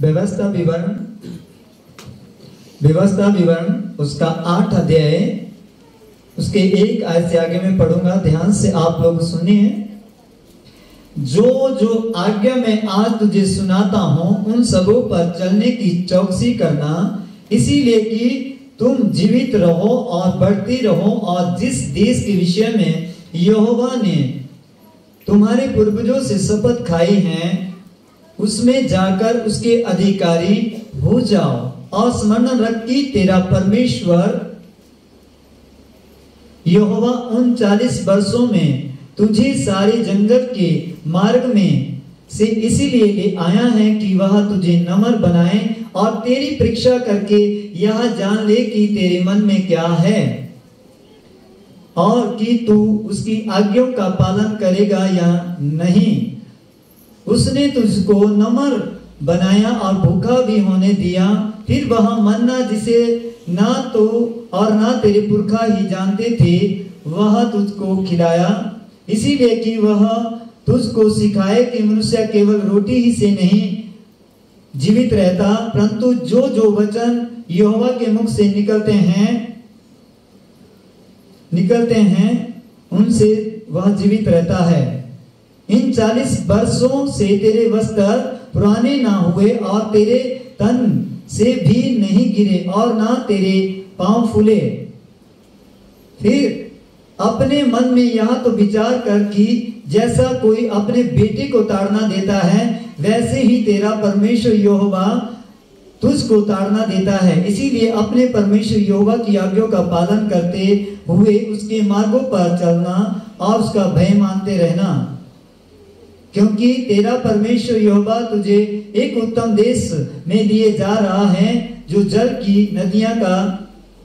व्यवस्था विवरण उसका 8 अध्याय उसके 1 आयत से आगे मैं पढ़ूंगा, ध्यान से आप लोग सुनिए। जो जो आज्ञा मैं आज तुझे सुनाता हूं उन सबों पर चलने की चौकसी करना, इसीलिए कि तुम जीवित रहो और बढ़ती रहो, और जिस देश के विषय में यहोवा ने तुम्हारे पूर्वजों से शपथ खाई है उसमें जाकर उसके अधिकारी हो जाओ, और स्मरण रख कि तेरा परमेश्वर यहोवा उन 40 वर्षों में तुझे सारे जंगल के मार्ग में से इसीलिए ले आया है कि वह तुझे नम्र बनाए और तेरी परीक्षा करके यह जान ले कि तेरे मन में क्या है, और कि तू उसकी आज्ञाओं का पालन करेगा या नहीं। उसने तुझको नम्र बनाया और भूखा भी होने दिया। फिर वह मन्ना जिसे ना तो और ना तेरे पुरखा ही जानते थे वह तुझको खिलाया, इसीलिए कि वह तुझको सिखाए कि मनुष्य केवल रोटी ही से नहीं जीवित रहता, परंतु जो जो वचन यहोवा के मुख से निकलते हैं उनसे वह जीवित रहता है। इन 40 वर्षों से तेरे वस्त्र पुराने ना हुए और तेरे तन से भी नहीं गिरे और ना तेरे पांव फूले। फिर अपने मन में यह तो विचार कर कि जैसा कोई अपने बेटे को ताड़ना देता है वैसे ही तेरा परमेश्वर यहोवा तुझको ताड़ना देता है। इसीलिए अपने परमेश्वर यहोवा की आज्ञाओं का पालन करते हुए उसके मार्गों पर चलना और उसका भय मानते रहना, क्योंकि तेरा परमेश्वर यहोवा तुझे एक उत्तम देश में लिए जा रहा है, जो जल की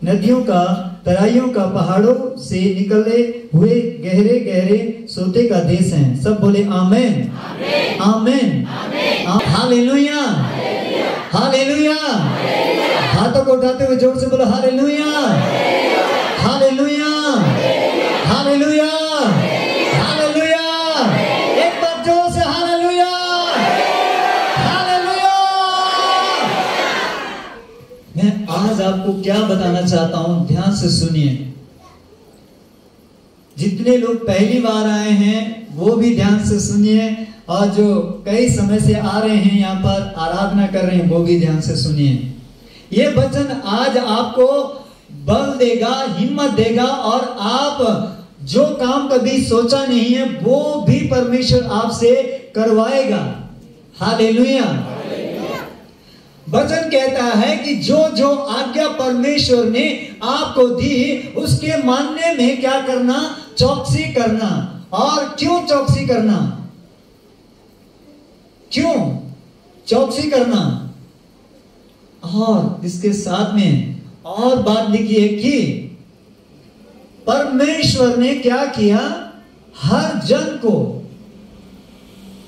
नदियों का तराइयों का पहाड़ों से निकले हुए गहरे गहरे सोते का देश है। सब बोले आमेन आमेन हालेलुया हालेलुया। हाथों को उठाते हुए जोर से बोलो हालेलुया हालेलुया हालेलुया हालेलुया। एक बार जोर से हालेलुया हालेलुया। मैं आज आपको क्या बताना चाहता हूं, ध्यान से सुनिए। जितने लोग पहली बार आए हैं वो भी ध्यान से सुनिए, और जो कई समय से आ रहे हैं यहाँ पर आराधना कर रहे हैं वो भी ध्यान से सुनिए। ये वचन आज आपको बल देगा, हिम्मत देगा, और आप जो काम कभी सोचा नहीं है वो भी परमेश्वर आपसे करवाएगा। हालेलुया। वचन कहता है कि जो जो आज्ञा परमेश्वर ने आपको दी उसके मानने में क्या करना, चौकसी करना। और क्यों चौकसी करना, क्यों चौकसी करना। और इसके साथ में और बात लिखी है कि परमेश्वर ने क्या किया, हर जन को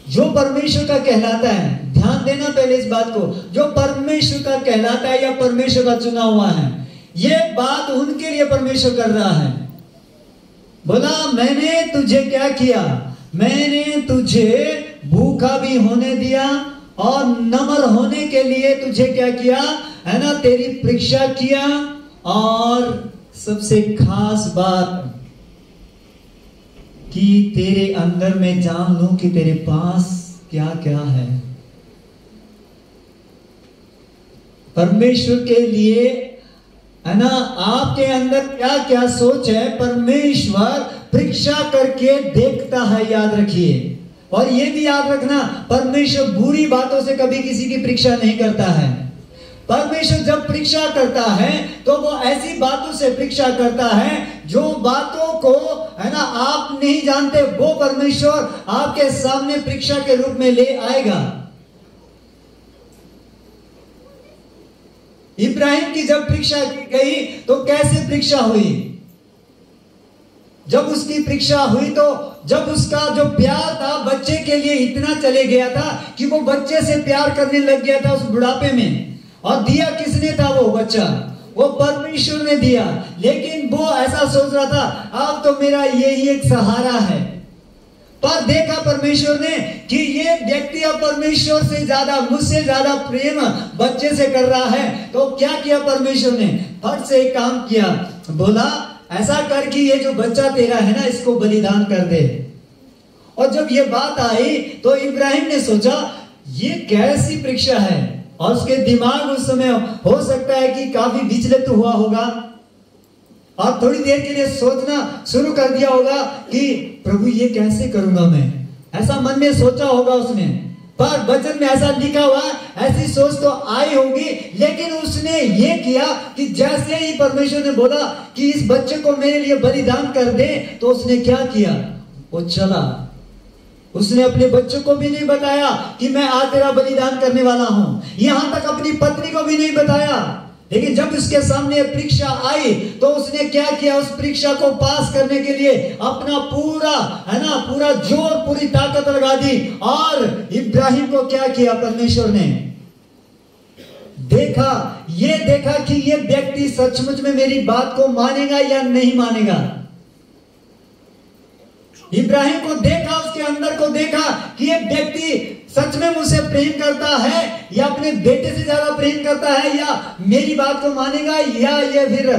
जो परमेश्वर का कहलाता है, ध्यान देना पहले इस बात को, जो परमेश्वर का कहलाता है या परमेश्वर का चुना हुआ है, यह बात उनके लिए परमेश्वर कर रहा है। बोला मैंने तुझे क्या किया, मैंने तुझे भूखा भी होने दिया और नम्र होने के लिए तुझे क्या किया है ना, तेरी परीक्षा किया। और सबसे खास बात कि तेरे अंदर में जान लूं कि तेरे पास क्या क्या है। परमेश्वर के लिए है ना, आपके अंदर क्या क्या सोच है परमेश्वर परीक्षा करके देखता है, याद रखिए। और ये भी याद रखना, परमेश्वर बुरी बातों से कभी किसी की परीक्षा नहीं करता है। परमेश्वर जब परीक्षा करता है तो वो ऐसी बातों से परीक्षा करता है जो बातों को है ना आप नहीं जानते, वो परमेश्वर आपके सामने परीक्षा के रूप में ले आएगा। इब्राहिम की जब परीक्षा की गई तो कैसे परीक्षा हुई, जब उसकी परीक्षा हुई तो जब उसका जो प्यार था बच्चे के लिए इतना चले गया था कि वो बच्चे से प्यार करने लग गया था उस बुढ़ापे में। और दिया किसने था वो बच्चा, वो परमेश्वर ने दिया। लेकिन वो ऐसा सोच रहा था अब तो मेरा यही एक सहारा है, पर देखा परमेश्वर ने कि ये व्यक्ति अब परमेश्वर से ज्यादा, मुझसे ज्यादा प्रेम बच्चे से कर रहा है। तो क्या किया परमेश्वर ने? फट से एक काम किया, बोला ऐसा कर कि ये जो बच्चा तेरा है ना, इसको बलिदान कर दे। और जब ये बात आई तो इब्राहिम ने सोचा ये कैसी परीक्षा है, और उसके दिमाग उस समय हो सकता है कि काफी विचलित हुआ होगा और थोड़ी देर के लिए सोचना शुरू कर दिया होगा कि प्रभु ये कैसे करूंगा मैं, ऐसा मन में सोचा होगा उसने। पर वचन में ऐसा लिखा हुआ, ऐसी सोच तो आई होगी, लेकिन उसने ये किया कि जैसे ही परमेश्वर ने बोला कि इस बच्चे को मेरे लिए बलिदान कर दे, तो उसने क्या किया? वो चला। उसने अपने बच्चों को भी नहीं बताया कि मैं आज तेरा बलिदान करने वाला हूं, यहां तक अपनी पत्नी को भी नहीं बताया। लेकिन जब उसके सामने परीक्षा आई तो उसने क्या किया? उस परीक्षा को पास करने के लिए अपना पूरा, है ना, पूरा जोर, पूरी ताकत लगा दी। और इब्राहिम को क्या किया परमेश्वर ने? देखा, ये देखा कि ये व्यक्ति सचमुच में मेरी बात को मानेगा या नहीं मानेगा। इब्राहिम को देखा, उसके अंदर को देखा कि ये व्यक्ति सच में मुझसे प्रेम करता है या अपने बेटे से ज्यादा प्रेम करता है, या मेरी बात को मानेगा, या ये फिर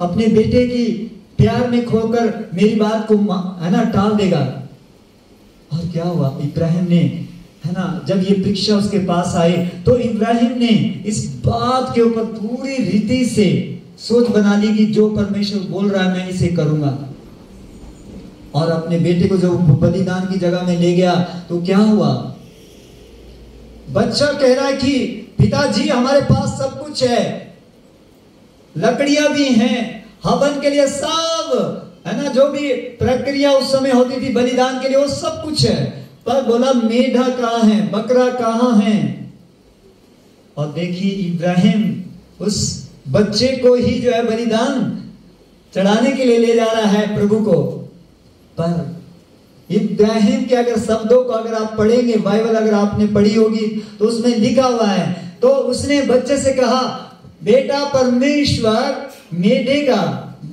अपने बेटे की प्यार में खोकर मेरी बात को, है ना, टाल देगा। और क्या हुआ? इब्राहिम ने, है ना, जब ये परीक्षा उसके पास आई तो इब्राहिम ने इस बात के ऊपर पूरी रीति से सोच बना ली कि जो परमेश्वर बोल रहा है मैं इसे करूंगा। और अपने बेटे को जब बलिदान की जगह में ले गया तो क्या हुआ? बच्चा कह रहा है कि पिताजी हमारे पास सब कुछ है, लकड़ियां भी हैं, हवन के लिए सब, है ना, जो भी प्रक्रिया उस समय होती थी बलिदान के लिए, वो सब कुछ है। पर बोला मेढ़ा कहाँ है, बकरा कहाँ है? और देखिए इब्राहिम उस बच्चे को ही जो है बलिदान चढ़ाने के लिए ले जा रहा है प्रभु को। पर इब्राहिम के अगर शब्दों को अगर आप पढ़ेंगे, बाइबल अगर आपने पढ़ी होगी तो उसमें लिखा हुआ है, तो उसने बच्चे से कहा बेटा परमेश्वर मेढ़े का,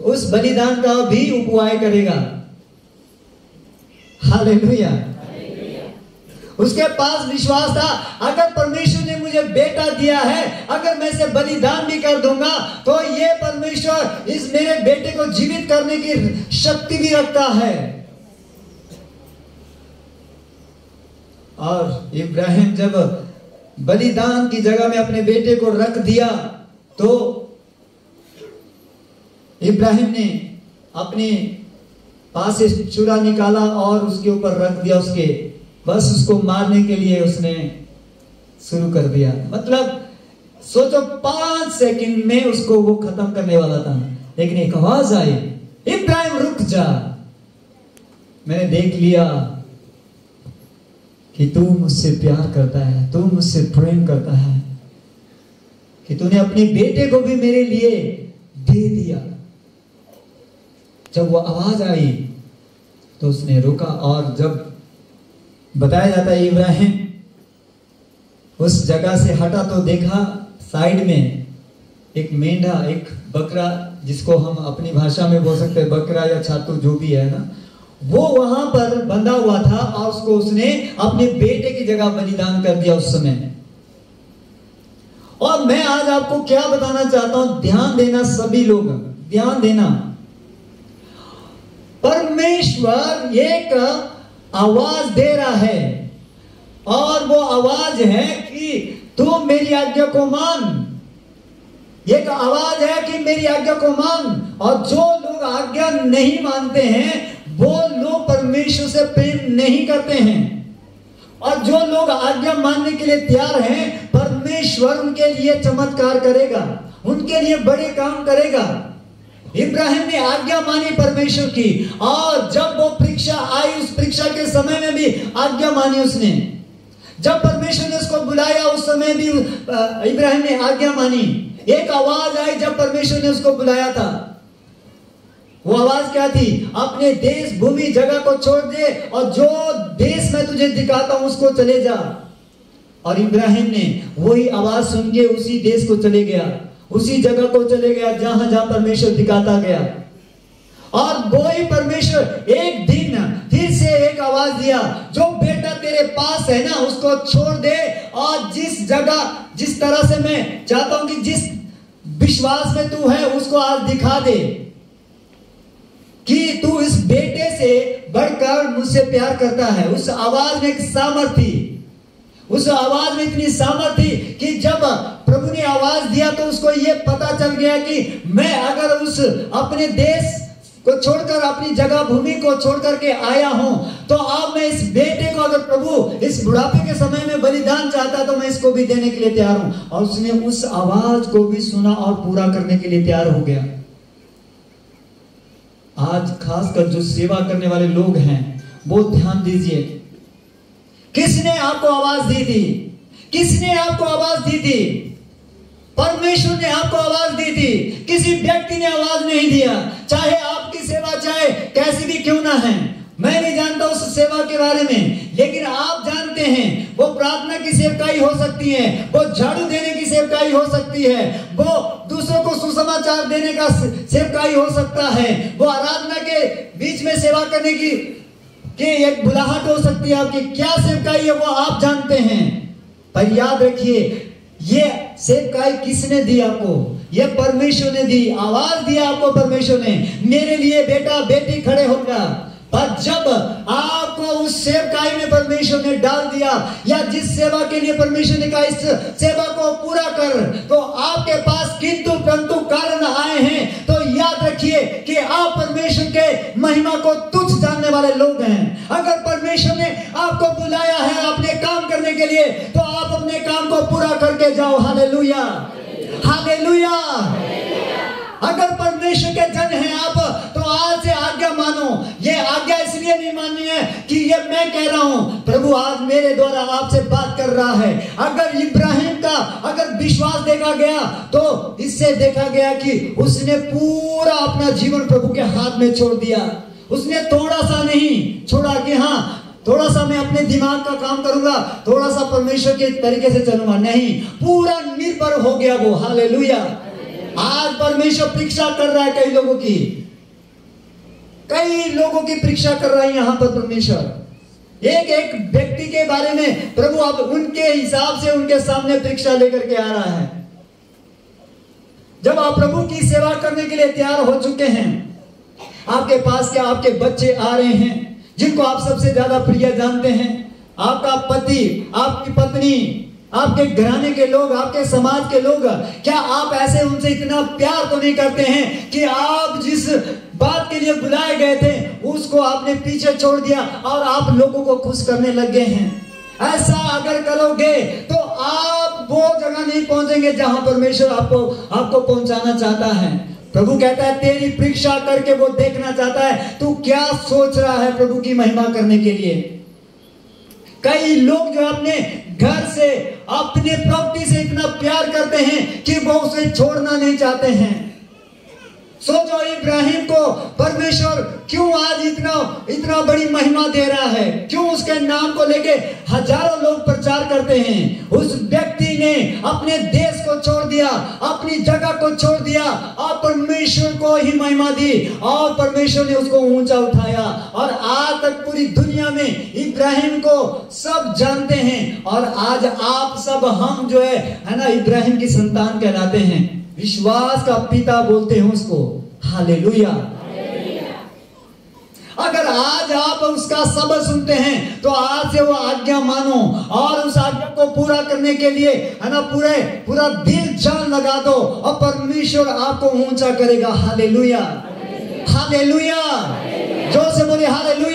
उस बलिदान का भी उपवाय करेगा। हालेलुया। उसके पास विश्वास था, अगर परमेश्वर ने मुझे बेटा दिया है, अगर मैं इसे बलिदान भी कर दूंगा तो ये परमेश्वर इस मेरे बेटे को जीवित करने की शक्ति भी रखता है। और इब्राहिम जब बलिदान की जगह में अपने बेटे को रख दिया तो इब्राहिम ने अपने पास से छुरा निकाला और उसके ऊपर रख दिया, उसके बस उसको मारने के लिए उसने शुरू कर दिया। मतलब सोचो 5 सेकंड में उसको वो खत्म करने वाला था, लेकिन एक आवाज आई, इब्राहिम रुक जा, मैंने देख लिया कि तू मुझसे प्यार करता है, तू मुझसे प्रेम करता है, कि तूने अपने बेटे को भी मेरे लिए दे दिया। जब वो आवाज आई तो उसने रुका, और जब बताया जाता है इब्राहिम उस जगह से हटा तो देखा साइड में एक मेंढा, एक बकरा, जिसको हम अपनी भाषा में बोल सकते हैं बकरा या छातू जो भी है ना, वो वहां पर बंधा हुआ था और उसको उसने अपने बेटे की जगह बलिदान कर दिया उस समय। और मैं आज आपको क्या बताना चाहता हूं, ध्यान देना सभी लोग, ध्यान देना। परमेश्वर एक आवाज दे रहा है और वो आवाज है कि तू मेरी आज्ञा को मान। एक आवाज है कि मेरी आज्ञा को मान। और जो लोग आज्ञा नहीं मानते हैं वो लोग परमेश्वर से प्रेम नहीं करते हैं। और जो लोग आज्ञा मानने के लिए तैयार हैं, परमेश्वर उनके लिए चमत्कार करेगा, उनके लिए बड़े काम करेगा। इब्राहिम ने आज्ञा मानी परमेश्वर की, और जब वो परीक्षा आई, उस परीक्षा के समय में भी आज्ञा मानी उसने। जब परमेश्वर ने उसको बुलाया उस समय भी इब्राहिम ने आज्ञा मानी। एक आवाज आई जब परमेश्वर ने उसको बुलाया था, वो आवाज क्या थी? अपने देश, भूमि, जगह को छोड़ दे और जो देश मैं तुझे दिखाता हूं उसको चले जा। और इब्राहिम ने वही आवाज सुन के उसी देश को चले गया, उसी जगह को चले गया जहां जहां परमेश्वर दिखाता गया। और वही परमेश्वर एक दिन फिर दिया, जो बेटा तेरे पास है ना उसको छोड़ दे, और जिस जगह जिस तरह से मैं चाहता हूं कि जिस विश्वास में तू है उसको आज दिखा दे कि तू इस बेटे से बढ़कर मुझसे प्यार करता है। उस आवाज में एक सामर्थ थी, उस आवाज में इतनी सामर्थ थी कि जब प्रभु ने आवाज दिया तो उसको ये पता चल गया कि मैं अगर उस अपने देश को छोड़कर, अपनी जगह भूमि को छोड़ करके आया हूं, तो अब मैं इस बेटे को, अगर प्रभु इस बुढ़ापे के समय में बलिदान चाहता तो मैं इसको भी देने के लिए तैयार हूं। और उसने उस आवाज को भी सुना और पूरा करने के लिए तैयार हो गया। आज खासकर जो सेवा करने वाले लोग हैं वो ध्यान दीजिए, किसने आपको आवाज दी थी? किसने आपको आवाज दी थी? परमेश्वर ने आपको आवाज दी थी, किसी व्यक्ति ने आवाज नहीं दिया। चाहे आपकी सेवा चाहे कैसी भी क्यों ना है, मैं नहीं जानता उस सेवा के बारे में, लेकिन आप जानते हैं वो प्रार्थना की सेवकाई हो सकती है, वो झाड़ू देने की सेवकाई हो सकती है, वो दूसरों को सुसमाचार देने का सेवकाई हो सकता है, वो आराधना के बीच में सेवा करने की एक बुलाहट हो सकती है। आपकी क्या सेवकाई है वो आप जानते हैं, पर याद रखिए ये सेवकाई किसने दी आपको? ये परमेश्वर ने दी। आवाज दिया आपको परमेश्वर ने, मेरे लिए बेटा बेटी खड़े होगा। पर जब आपको उस सेवकाई में परमेश्वर ने डाल दिया, या जिस सेवा के लिए परमेश्वर ने कहा इस सेवा को पूरा कर, तो आपके पास किंतु परंतु कारण आए हैं, तो याद रखिए कि आप परमेश्वर के महिमा को तुच्छ जानने वाले लोग हैं। अगर परमेश्वर ने आपको बुलाया है अपने काम करने के लिए, तो आप अपने काम को पूरा करके जाओ। Hallelujah, hallelujah. अगर परमेश्वर के जन हैं आप, तो आज से आज्ञा मानो। ये आज्ञा इसलिए नहीं माननी है कि ये मैं कह रहा हूं, प्रभु आज मेरे द्वारा आपसे बात कर रहा है। अगर इब्राहिम का अगर विश्वास देखा गया, तो इससे देखा गया कि उसने पूरा अपना जीवन प्रभु के हाथ में छोड़ दिया। उसने थोड़ा सा नहीं छोड़ा कि हाँ थोड़ा सा मैं अपने दिमाग का काम करूंगा, थोड़ा सा परमेश्वर के तरीके से चलूंगा, नहीं, पूरा निर्भर हो गया वो। हालेलुया। आज परमेश्वर परीक्षा कर रहा है कई लोगों की, कई लोगों की परीक्षा कर रहा है यहाँ पर परमेश्वर। एक एक व्यक्ति के बारे में प्रभु अब उनके हिसाब से उनके सामने परीक्षा लेकर के आ रहा है। जब आप प्रभु की सेवा करने के लिए तैयार हो चुके हैं, आपके पास क्या आपके बच्चे आ रहे हैं जिनको आप सबसे ज्यादा प्रिय जानते हैं, आपका पति, आपकी पत्नी, आपके घराने के लोग, आपके समाज के लोग, क्या आप ऐसे उनसे इतना प्यार तो नहीं करते हैं कि आप जिस बात के लिए बुलाए गए थे उसको आपने पीछे छोड़ दिया और आप लोगों को खुश करने लग गए हैं? ऐसा अगर करोगे तो आप वो जगह नहीं पहुंचेंगे जहां परमेश्वर आपको पहुंचाना चाहता है। प्रभु कहता है तेरी परीक्षा करके वो देखना चाहता है तू क्या सोच रहा है प्रभु की महिमा करने के लिए। कई लोग जो अपने घर से, अपने प्रॉपर्टी से इतना प्यार करते हैं कि वो उसे छोड़ना नहीं चाहते हैं। सोचो इब्राहिम को परमेश्वर क्यों आज इतना बड़ी महिमा दे रहा है, क्यों उसके नाम को लेके हजारों लोग प्रचार करते हैं। उस व्यक्ति ने अपने देश को छोड़ दिया, अपनी जगह को छोड़ दिया और परमेश्वर को ही महिमा दी और परमेश्वर ने उसको ऊंचा उठाया और आज तक पूरी दुनिया में इब्राहिम को सब जानते हैं। और आज आप सब हम जो है ना इब्राहिम की संतान कहलाते हैं, विश्वास का पिता बोलते हैं उसको। हालेलुया। अगर आज आप उसका शब्द सुनते हैं तो आज से वो आज्ञा मानो और उस आज्ञा को पूरा करने के लिए है ना पूरा दिल जान लगा दो और परमेश्वर आपको ऊंचा करेगा। Hallelujah, hallelujah. जोर से बोले हालेलुया।